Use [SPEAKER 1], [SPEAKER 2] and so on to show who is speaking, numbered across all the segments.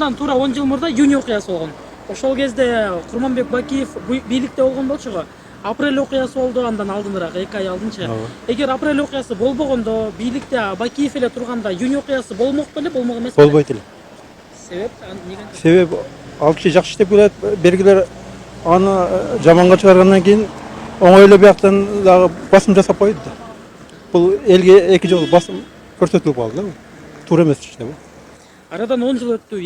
[SPEAKER 1] Андан туура 10 жыл мурда июнь окуясы болгон. Ошол кезде Курманбек Бакиев бийликте болгон болчу го. Апрель окуясы болду, андан алдыныраак 2 ай алдынча. Эгер апрель окуясы болбогондо, бийликте Бакиев эле турганда июнь окуясы болмок беле, болмок эмес беле?
[SPEAKER 2] Болбойт эле.
[SPEAKER 1] Себеп неге?
[SPEAKER 2] Себеп ал киши жакшы иштеп келет, бергилер аны жаманга чыгаргандан кийин оңойлуу бияктан дагы басым жасап койду да. Бул элге 2 жолу басым көрсөтүлүп калды да. Туура эмес иш да бул.
[SPEAKER 1] Арадан 10 жыл өттү,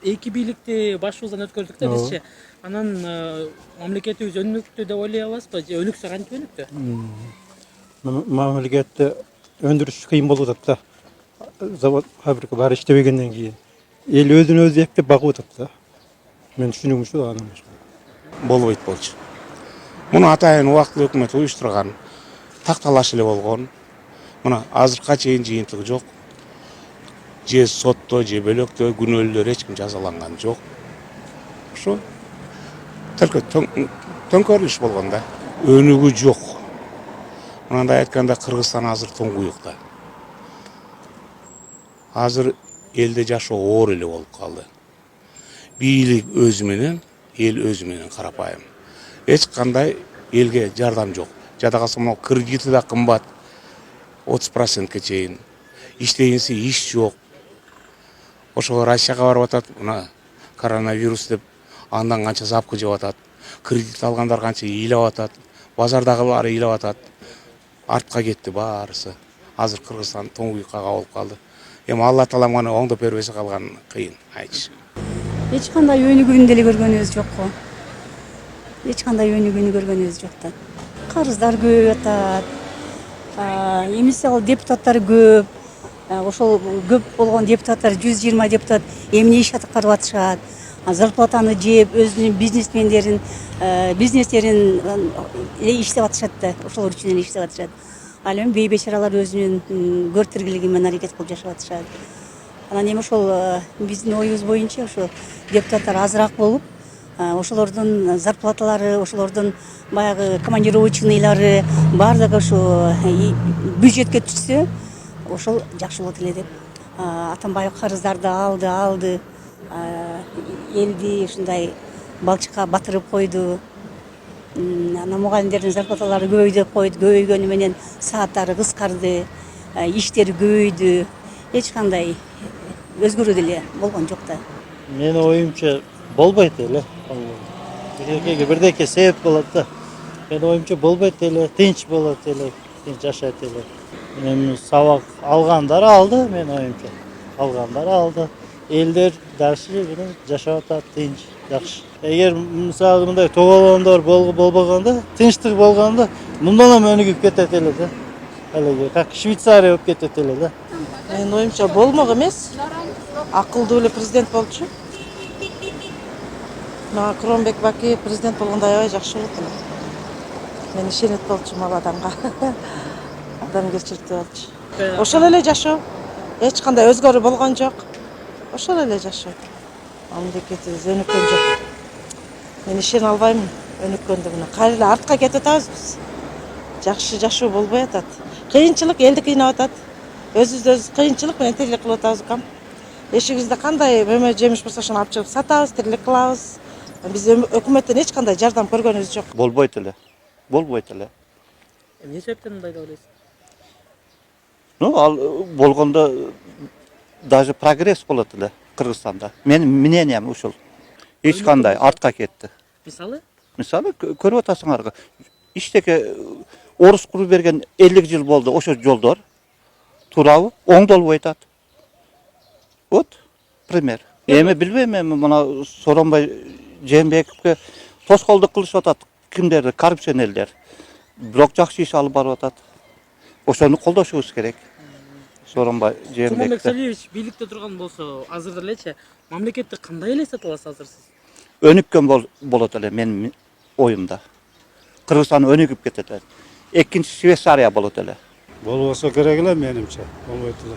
[SPEAKER 1] эки бийликти башыбыздан өткөрдүк да бизче. Анан мамлекетибиз өнүктү деп ойлой аласызбы? Же өнүксө кантип өнүктү?
[SPEAKER 2] Мамлекетте өндүрүш кыйын болуп атат да. Завод, фабрика баары иштебегенден кийин эл өзүн өзү эптеп багып атат да. Мен түшүнүгүм ушу да, анан
[SPEAKER 3] болбойт болчу. Муну атайын убактылуу өкмөт уюштурган, такталаш эле болгон. Мына азыркыга чейин жыйынтыгы жок. Же сотто, же бөлөктө күнөөлөр эч ким жазаланган жок. Ошо только төңкөрүлүш болгон да. Өнүгүү жок. Мындай айтканда Кыргызстан азыр тоңгуюкта. Азыр элде жашоо оор эле болуп калды. Бийлик өзү менен, эл өзү менен карапайым. Эч кандай элге жардам жок. Жада калса могу кредити да кымбат. 30%ке чейин. Иштегенси иш жок. Ошого Россияга барып атат, мына коронавирус деп андан канча запкы жеп атат. Кредит алгандар канча ыйлап атат. Базардагылар ыйлап атат. Артка кетти баарысы. Азыр Кыргызстан тоңгуюкка болуп калды. Эми Алла таалам гана оңдоп бербесе калган кыйын, айтчы.
[SPEAKER 4] Эч кандай өнүгүүнү деле көргөнүбүз жок го. Эч кандай өнүгүүнү көргөнүбүз жок да. Карыздар көп атат. Эмесе ал депутаттар көп. Ошол көп болгон депутаттар 120 депутат эмне иш аткарып атышат. Зарплатаны жеп, өзүнүн бизнестерин иштеп атышат да. Ошолор үчүн эле иштеп атышат. Ал эми бейбечаралар өзүнүн көр тиргилиги менен аракет кылып жашап атышат. Анан эми ошол биздин оюбуз боюнча ошо депутаттар азыраак болуп, ошолордун зарплаталары, ошолордун баягы командировочныйлары баардыгы ошо бюджетке түшсө, ошол жакшы болот эле деп. Атамбаев карыздарды алды. Элди ушундай балчыкка батырып койду. Анан мугалимдердин зарплаталары көбөйгөнү менен сааттары кыскарды, иштери көбөйдү. Эч кандай өзгөрүү деле болгон жок да.
[SPEAKER 5] Менин оюмча болбойт эле. Бирдеке себеп болот да. Менин оюмча болбойт эле, тынч болот эле, тынч жашайт эле. Эми сабак алгандар алды, менин оюмча. Алгандар алды. Элдер дагы менен жашап атат, тынч, жакшы. Эгер мисалы мындай тоголондор болбогондо, тынчтык болгондо, мындан да өнүгүп кетет эле да. Эле как Швейцария болуп кетет эле да.
[SPEAKER 6] Менин оюмча болмок эмес. Акылдуу эле президент болчу. Мага Курманбек Бакиев президент болгондо аябай жакшы болот эле. Мен ишенет болчумун ал адамга. Адамгерчиликтүү болчу. Ошол эле жашоо. Эч кандай өзгөрүү болгон жок. Ошол эле жашоо. Мамлекетибиз өнүккөн жок. Мен ишене албайм өнүккөндүгүнө. Кайра эле артка кетип атабыз биз. Жакшы жашоо болбой атат. Кыйынчылык элди кыйнап атат. Өзүбүз кыйынчылык менен тирилик кылып атабыз кам. Эшигибизде кандай мөмө жемиш болсо ошону алып чыгып сатабыз, тирилик кылабыз. Биз өкмөттөн эч кандай жардам көргөнүбүз жок.
[SPEAKER 5] Болбойт эле. Болбойт эле.
[SPEAKER 1] Эмне себептен мындай деп ойлойсуз?
[SPEAKER 5] Ал болгондо даже прогресс болот эле Кыргызстанда. Менин мнением ушул. Эч кандай артка кетти.
[SPEAKER 1] Мисалы?
[SPEAKER 5] Мисалы көрүп атасыңар. Иштеке орус куруп берген 50 жыл болду ошо жолдор. Туурабы? Оңдолбой атат. Вот пример. Эми билбейм, эми мына Сооронбай Жээнбековке тоскоолдук кылышып атат кимдерди, коррупционерлер. Бирок жакшы иш алып барып атат. Ошону колдошубуз керек. Сооронбай Жээнбековди.
[SPEAKER 1] Курманбек Салиевич бийликте турган болсо, азыр элечи мамлекетти кандай элестете аласыз азыр сиз?
[SPEAKER 5] Өнүккөн болот эле менин оюмда. Кыргызстан өнүгүп кетет эле. Экинчи Швейцария болот эле.
[SPEAKER 2] болбосо керек эле менимче. Болбойт эле.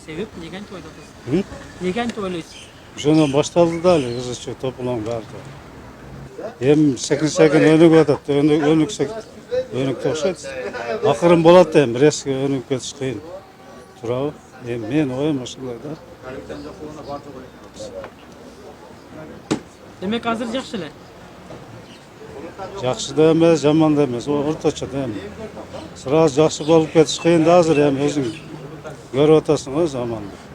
[SPEAKER 1] Себеп неге антип ойлойсуз? Неге антип ойлойсуз?
[SPEAKER 2] Ошондон башталды да эле кызыча топлом баары. Эми секин өнүгүп атат. Өнүксөк өнүктү окшойт. Акырын болот эми, резко өнүгүп кетиш кыйын. Туурабы?
[SPEAKER 5] Men oyum ошолой да.
[SPEAKER 1] Демек азыр жакшы эле.
[SPEAKER 5] Жакшы да эмес, жаман да эмес, орточо да эми. Сразу жакшы болуп кетиш кыйын да азыр эми өзүң көрүп атасың го заманды.